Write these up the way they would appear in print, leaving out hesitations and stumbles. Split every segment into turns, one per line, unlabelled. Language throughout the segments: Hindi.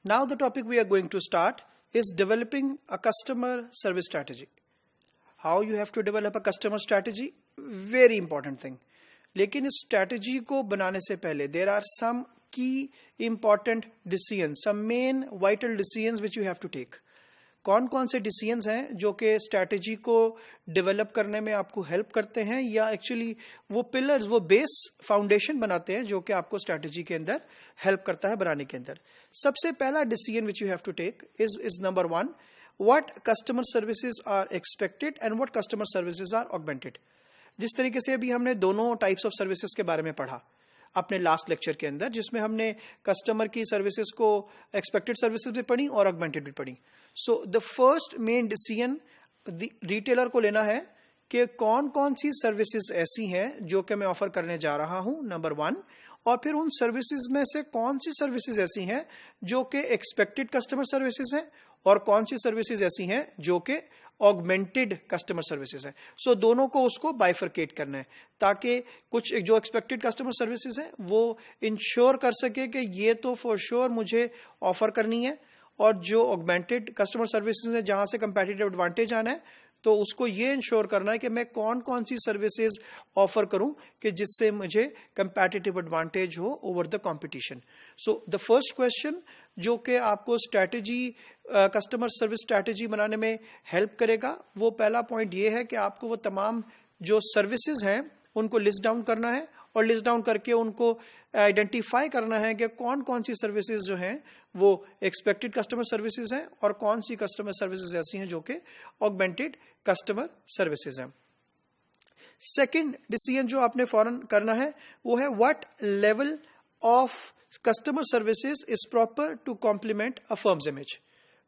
Now the topic we are going to start is developing a customer service strategy. How you have to develop a customer strategy? Very important thing. लेकिन इस strategy को बनाने से पहले there are some key important decisions, some main vital decisions which you have to take. कौन कौन से डिसीजंस हैं जो कि स्ट्रैटेजी को डेवलप करने में आपको हेल्प करते हैं या एक्चुअली वो पिलर्स, वो बेस फाउंडेशन बनाते हैं जो कि आपको स्ट्रैटेजी के अंदर हेल्प करता है बनाने के अंदर. सबसे पहला decision which you have to take is number 1, what customer services are expected and what customer services are augmented. जिस तरीके से अभी हमने दोनों टाइप्स ऑफ सर्विसेज के बारे में पढ़ा अपने लास्ट लेक्चर के अंदर, जिसमें हमने कस्टमर की सर्विसेज को एक्सपेक्टेड सर्विसेज भी पढ़ी और ऑगमेंटेड भी पढ़ी. So the first main decision retailer को लेना है कि कौन कौन सी सर्विसेज ऐसी हैं जो कि मैं ऑफर करने जा रहा हूं, नंबर 1. और फिर उन सर्विसेज में से कौन सी सर्विसेज ऐसी हैं जो कि एक्सपेक्टेड कस्टमर सर्विसेज हैं और कौन सी सर्विसेज ऐसी हैं जो कि ऑगमेंटेड कस्टमर सर्विसेज है. सो दोनों को उसको बाइफरकेट करना है ताकि कुछ जो एक्सपेक्टेड कस्टमर सर्विसेज है वो इंश्योर कर सके कि ये तो फॉर श्योर मुझे ऑफर करनी है, और जो ऑगमेंटेड कस्टमर सर्विसेज है जहां से कंपेटिटिव एडवांटेज आना है तो उसको ये इंश्योर करना है कि मैं कौन कौन सी सर्विसेज ऑफर करूं कि जिससे मुझे कंपेटिटिव एडवांटेज हो over the competition. So the first question जो कि आपको स्ट्रैटेजी, कस्टमर सर्विस स्ट्रैटेजी बनाने में हेल्प करेगा, वो पहला पॉइंट ये है कि आपको वो तमाम जो सर्विसेज हैं उनको लिस्ट डाउन करना है और लिस्ट डाउन करके उनको आइडेंटिफाई करना है कि कौन कौन सी सर्विसेज जो हैं वो एक्सपेक्टेड कस्टमर सर्विसेज हैं और कौन सी कस्टमर सर्विसेज ऐसी हैं जो कि ऑगमेंटेड कस्टमर सर्विसेज हैं. सेकंड डिसीजन जो आपने फौरन करना है वो है what level of customer services is proper to complement a firms image.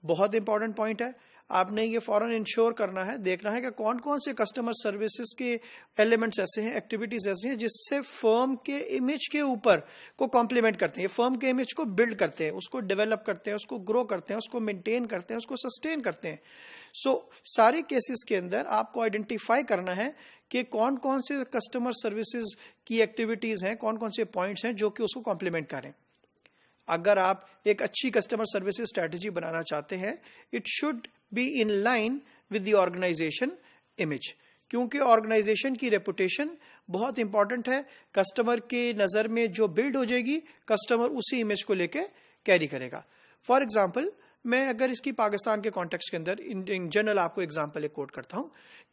बहुत इंपॉर्टेंट पॉइंट है. आपने ये फौरन इंश्योर करना है, देखना है कि कौन कौन से कस्टमर सर्विसेज के एलिमेंट्स ऐसे हैं, एक्टिविटीज ऐसी हैं जिससे फर्म के इमेज के ऊपर को कॉम्प्लीमेंट करते हैं, फर्म के इमेज को बिल्ड करते हैं, उसको डेवलप करते हैं, उसको ग्रो करते हैं, उसको मेंटेन करते हैं, उसको सस्टेन करते हैं. सो सारे केसेस के अंदर आपको आइडेंटिफाई करना है कि कौन कौन से कस्टमर सर्विसेज की एक्टिविटीज हैं, कौन कौन से पॉइंट्स हैं जो कि उसको कॉम्प्लीमेंट करें. अगर आप एक अच्छी कस्टमर सर्विसेज स्ट्रैटेजी बनाना चाहते हैं, it should be in line with the organisation image, क्योंकि ऑर्गेनाइजेशन की रेपुटेशन बहुत इंपॉर्टेंट है. कस्टमर के नजर में जो बिल्ड हो जाएगी, कस्टमर उसी इमेज को लेके कैरी करेगा. फॉर एग्जाम्पल, मैं अगर इसकी पाकिस्तान के कॉन्टेक्स्ट के अंदर इन जनरल आपको एग्जाम्पल एक कोट करता हूं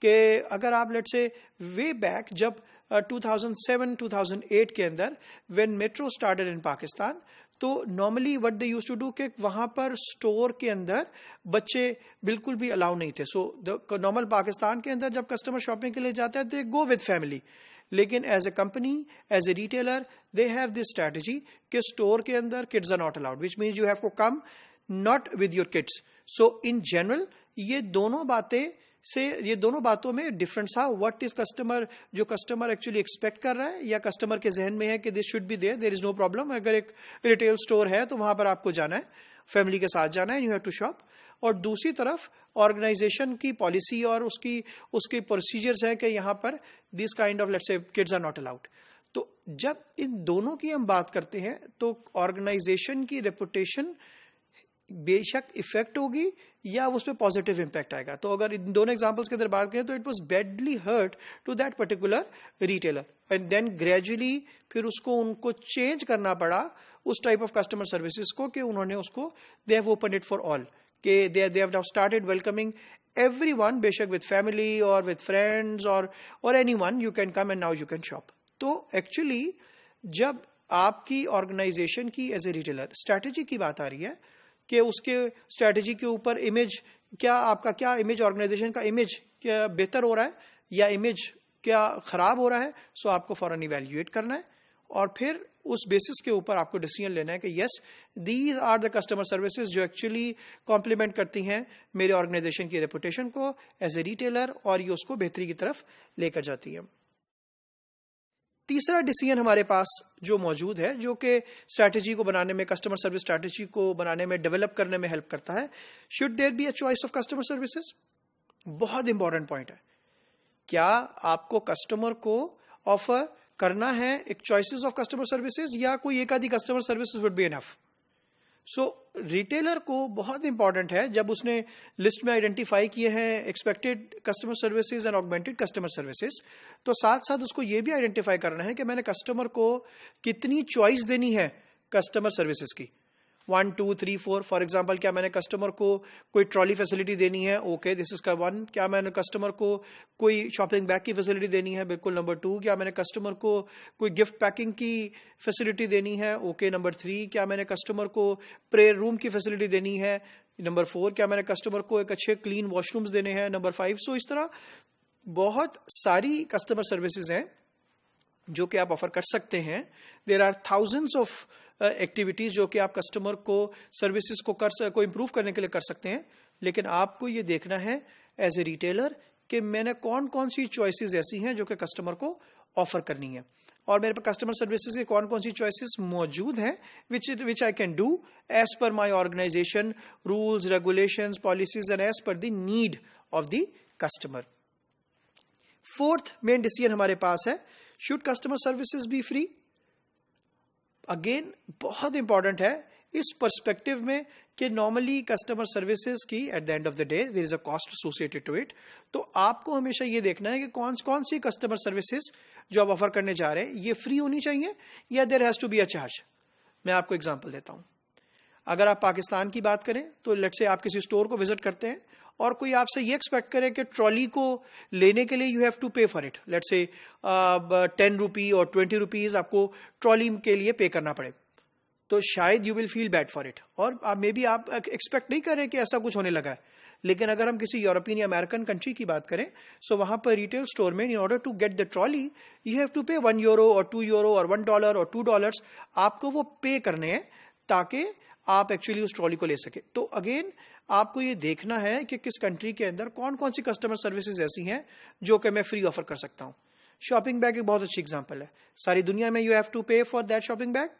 कि अगर आप लेट्स से वे बैक जब 2007-2008 के अंदर when metro started in Pakistan, तो normally what they used to do कि वहां पर स्टोर के अंदर बच्चे बिल्कुल भी अलाउ नहीं थे. सो द नॉर्मल पाकिस्तान के अंदर जब कस्टमर शॉपिंग के लिए जाते हैं तो दे गो विद फैमिली, लेकिन as a company, as a retailer, they have this strategy कि स्टोर के अंदर kids are not allowed, which means you have to come not with your kids. So in general ये दोनों बातों में डिफरेंस था. व्हाट इज कस्टमर, जो कस्टमर एक्चुअली एक्सपेक्ट कर रहा है या कस्टमर के जहन में है कि this should be there is no problem. अगर एक रिटेल स्टोर है तो वहां पर आपको जाना है, फैमिली के साथ जाना है, यू हैव टू शॉप. और दूसरी तरफ ऑर्गेनाइजेशन की पॉलिसी और उसकी प्रोसीजर्स है कि यहां पर this kind of let's say kids are not allowed. तो जब इन दोनों की हम बात करते हैं तो ऑर्गेनाइजेशन की रेपुटेशन बेशक इफेक्ट होगी या उस पर पॉजिटिव इंपैक्ट आएगा. तो अगर इन दोनों एग्जांपल्स के अंदर बात करें तो it was badly hurt to that particular retailer and then gradually फिर उनको चेंज करना पड़ा उस टाइप ऑफ कस्टमर सर्विसेज को कि उन्होंने उसको they have open it for all, कि they have now started welcoming everyone, बेशक विद फैमिली और विद फ्रेंड्स और anyone, you can come and now you can shop. तो एक्चुअली जब आपकी ऑर्गेनाइजेशन की एज ए रिटेलर स्ट्रैटेजी की बात आ रही है कि उसके स्ट्रैटेजी के ऊपर इमेज क्या इमेज, ऑर्गेनाइजेशन का इमेज क्या बेहतर हो रहा है या इमेज क्या खराब हो रहा है, सो आपको फौरन इवैल्यूएट करना है और फिर उस बेसिस के ऊपर आपको डिसीजन लेना है कि yes, these are the customer services जो एक्चुअली कॉम्प्लीमेंट करती हैं मेरे ऑर्गेनाइजेशन की रेपुटेशन को एज ए रिटेलर और ये उसको बेहतरी की तरफ लेकर जाती है. तीसरा डिसीजन हमारे पास जो मौजूद है जो कि स्ट्रैटेजी को बनाने में, कस्टमर सर्विस स्ट्रैटेजी को बनाने में, डेवलप करने में हेल्प करता है, should there be a choice of customer services. बहुत इंपॉर्टेंट पॉइंट है. क्या आपको कस्टमर को ऑफर करना है एक चॉइसेस ऑफ कस्टमर सर्विसेज या कोई एक आधी customer services would be enough? So retailer को बहुत इंपॉर्टेंट है, जब उसने लिस्ट में आइडेंटिफाई किए हैं expected customer services and augmented customer services, तो साथ साथ उसको ये भी आइडेंटिफाई करना है कि मैंने कस्टमर को कितनी चॉइस देनी है कस्टमर सर्विसेज की। 1 2 3 4 फॉर एग्जाम्पल, क्या मैंने कस्टमर को कोई ट्रॉली फैसिलिटी देनी है? ओके, दिस इज का 1। क्या मैंने कस्टमर को कोई शॉपिंग बैग की फैसिलिटी देनी है? बिल्कुल, नंबर 2। क्या मैंने कस्टमर को कोई गिफ्ट पैकिंग की फैसिलिटी देनी है? Okay, number 3। क्या मैंने कस्टमर को प्रेयर रूम की फैसिलिटी देनी है? नंबर 4। क्या मैंने कस्टमर को एक अच्छे क्लीन वॉशरूम्स देने हैं? नंबर 5। सो इस तरह बहुत सारी कस्टमर सर्विसेज हैं जो कि आप ऑफर कर सकते हैं। There are thousands of activities जो कि आप कस्टमर को सर्विसेज को इंप्रूव करने के लिए कर सकते हैं, लेकिन आपको ये देखना है एज ए रिटेलर कि मैंने कौन कौन सी चॉइसेस ऐसी हैं जो कि कस्टमर को ऑफर करनी है, और मेरे पास कस्टमर सर्विसेज की कौन कौन सी चॉइसेस मौजूद हैं which I can do as per my organization rules, regulations, policies and as per the need of the customer. Fourth main decision हमारे पास है, should customer services be free? Again बहुत इंपॉर्टेंट है इस पर्सपेक्टिव में कि नॉर्मली कस्टमर सर्विसेज की at the end of the day there is a cost associated to it. तो आपको हमेशा ये देखना है कि कौन कौन सी कस्टमर सर्विसेज जो आप ऑफर करने जा रहे हैं ये फ्री होनी चाहिए या there has to be a charge. मैं आपको एग्जांपल देता हूं। अगर आप पाकिस्तान की बात करें तो लेट्स से आप किसी स्टोर को विजिट करते हैं और कोई आपसे ये एक्सपेक्ट करे कि ट्रॉली को लेने के लिए यू हैव टू पे फॉर इट, लेट्स से 10 रुपी और 20 रुपीज आपको ट्रॉली के लिए पे करना पड़े, तो शायद you will feel bad for it, और मे बी आप एक्सपेक्ट नहीं करें कि ऐसा कुछ होने लगा है। लेकिन अगर हम किसी यूरोपियन या अमेरिकन कंट्री की बात करें, सो वहां पर रिटेल स्टोर में in order to get the trolley you have to pay €1 और €2 और $1 और $2 आपको वो पे करने हैं ताकि आप एक्चुअली उस ट्रॉली को ले सके। तो अगेन आपको ये देखना है कि किस कंट्री के अंदर कौन कौन सी कस्टमर सर्विसेज ऐसी हैं जो कि मैं फ्री ऑफर कर सकता हूं। शॉपिंग बैग एक बहुत अच्छी एग्जांपल है। सारी दुनिया में यू हैव टू पे for that shopping bag.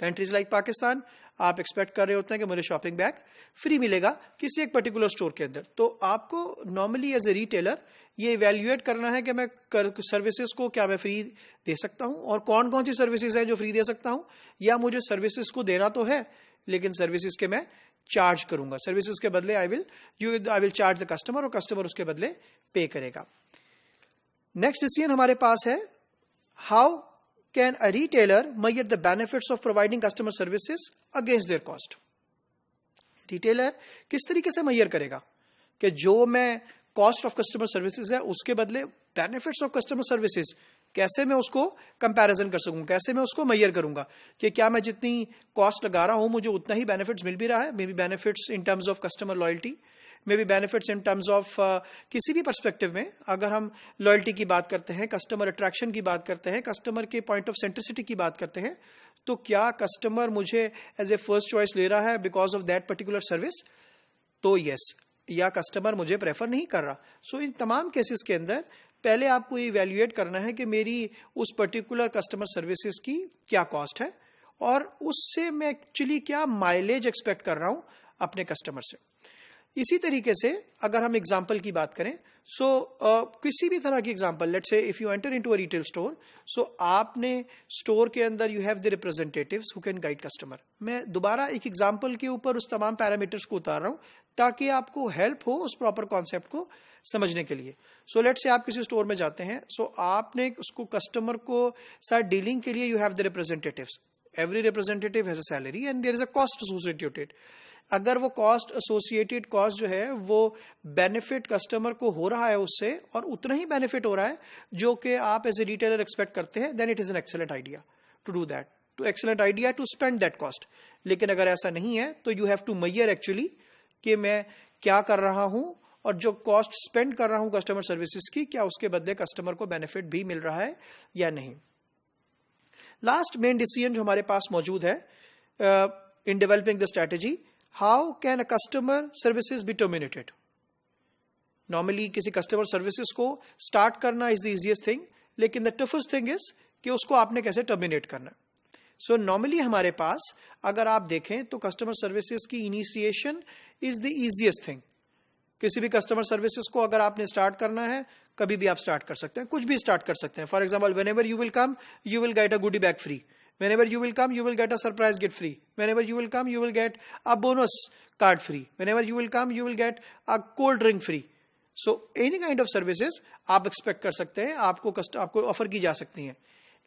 Countries like Pakistan आप एक्सपेक्ट कर रहे होते हैं कि मुझे शॉपिंग बैग फ्री मिलेगा किसी एक पर्टिकुलर स्टोर के अंदर, तो आपको नॉर्मली एज ए रिटेलर ये इवेल्युएट करना है कि मैं सर्विसेज को क्या मैं फ्री दे सकता हूं और कौन कौन सी सर्विसेज है जो फ्री दे सकता हूं, या मुझे सर्विसेज को देना तो है लेकिन सर्विसेज के मैं चार्ज करूंगा, सर्विसेज के बदले I will charge the customer और कस्टमर उसके बदले पे करेगा। नेक्स्ट डिसीजन हमारे पास है, how can a retailer measure the benefits of providing customer services against their cost? Retailer किस तरीके से मैयर करेगा कि जो मैं कॉस्ट ऑफ कस्टमर सर्विसेज है उसके बदले बेनिफिट्स ऑफ कस्टमर सर्विसेज कैसे मैं उसको कंपैरिजन कर सकूं, कैसे मैं उसको मैयर करूंगा कि क्या मैं जितनी कॉस्ट लगा रहा हूं मुझे उतना ही बेनिफिट्स मिल भी रहा है, may be benefits in terms of customer loyalty, may be benefits in terms of किसी भी पर्सपेक्टिव में। अगर हम लॉयल्टी की बात करते हैं, कस्टमर अट्रैक्शन की बात करते हैं, कस्टमर के पॉइंट ऑफ सेंट्रिसिटी की बात करते हैं, तो क्या कस्टमर मुझे एज ए फर्स्ट चॉइस ले रहा है because of that particular service? तो यस, या कस्टमर मुझे प्रेफर नहीं कर रहा। सो इन तमाम केसेस के अंदर पहले आपको इवैल्यूएट करना है कि मेरी उस पर्टिकुलर कस्टमर सर्विसेज की क्या कॉस्ट है और उससे मैं एक्चुअली क्या माइलेज एक्सपेक्ट कर रहा हूं अपने कस्टमर से। इसी तरीके से अगर हम एग्जाम्पल की बात करें, किसी भी तरह की example, let's say if you enter into a retail store, so आपने स्टोर के अंदर you have the representatives who can guide customer. मैं दोबारा एक एग्जाम्पल के ऊपर उस तमाम पैरामीटर्स को उतार रहा हूं ताकि आपको हेल्प हो उस प्रॉपर कॉन्सेप्ट को समझने के लिए। सो लेट्स से आप किसी स्टोर में जाते हैं, सो आपने उसको कस्टमर को साथ डीलिंग के लिए you have the representatives. Every representative has a salary and there is a cost associated. अगर वो कॉस्ट एसोसिएटेड कॉस्ट जो है वो बेनिफिट कस्टमर को हो रहा है उससे और उतना ही बेनिफिट हो रहा है जो कि आप एज ए रिटेलर एक्सपेक्ट करते हैं, then it is an excellent idea to do that, to excellent idea to spend that cost. लेकिन अगर ऐसा नहीं है तो you have to mayor actually कि मैं क्या कर रहा हूं और जो कॉस्ट स्पेंड कर रहा हूं कस्टमर सर्विसेज की, क्या उसके बदले कस्टमर को बेनिफिट भी मिल रहा है या नहीं। लास्ट मेन डिसीजन जो हमारे पास मौजूद है इन developing the strategy, how can a customer services be terminated? Normally किसी कस्टमर सर्विसेज को स्टार्ट करना इज द इजीएस्ट थिंग, लेकिन द टफेस्ट थिंग इज कि उसको आपने कैसे टर्मिनेट करना। सो नॉर्मली हमारे पास अगर आप देखें तो कस्टमर सर्विसेज की initiation is the easiest thing. किसी भी कस्टमर सर्विसेज को अगर आपने स्टार्ट करना है, कभी भी आप स्टार्ट कर सकते हैं, कुछ भी स्टार्ट कर सकते हैं। For example, whenever you will come, you will get a goody bag free. Whenever you will come, you will get a surprise gift free. Whenever you will come, you will get a bonus card free. Whenever you will come, you will get a cold drink free. So any kind of services आप एक्सपेक्ट कर सकते हैं, आपको ऑफर की जा सकती हैं.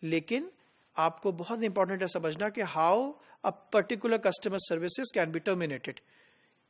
लेकिन आपको बहुत इंपॉर्टेंट है समझना कि how a particular customer services can be terminated.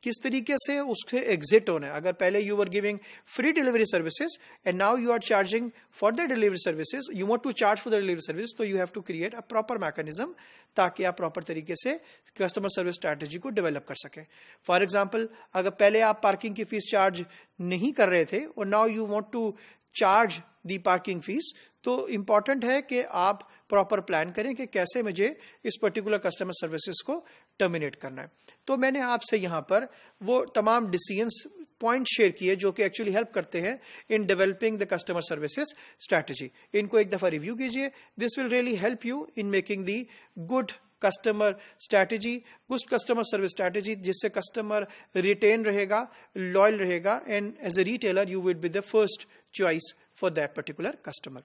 किस तरीके से उससे एग्जिट होना है. अगर पहले you are giving free delivery services and now you are charging for the delivery services, you want to charge for the delivery service, तो you have to create a proper mechanism ताकि आप प्रॉपर तरीके से कस्टमर सर्विस स्ट्रैटेजी को डेवलप कर सकें. फॉर एग्जाम्पल, अगर पहले आप पार्किंग की फीस चार्ज नहीं कर रहे थे और now you want to charge the parking fees, तो इंपॉर्टेंट है कि आप प्रॉपर प्लान करें कि कैसे मुझे इस पर्टिकुलर कस्टमर सर्विसेज को टर्मिनेट करना है. तो मैंने आपसे यहां पर वो तमाम डिसीजंस पॉइंट शेयर किए जो कि एक्चुअली हेल्प करते हैं in developing the customer services strategy. इनको एक दफा रिव्यू कीजिए. This will really help you in making the good customer strategy, good customer service strategy, जिससे कस्टमर रिटेन रहेगा, लॉयल रहेगा, and as a retailer you will be the first choice for that particular customer.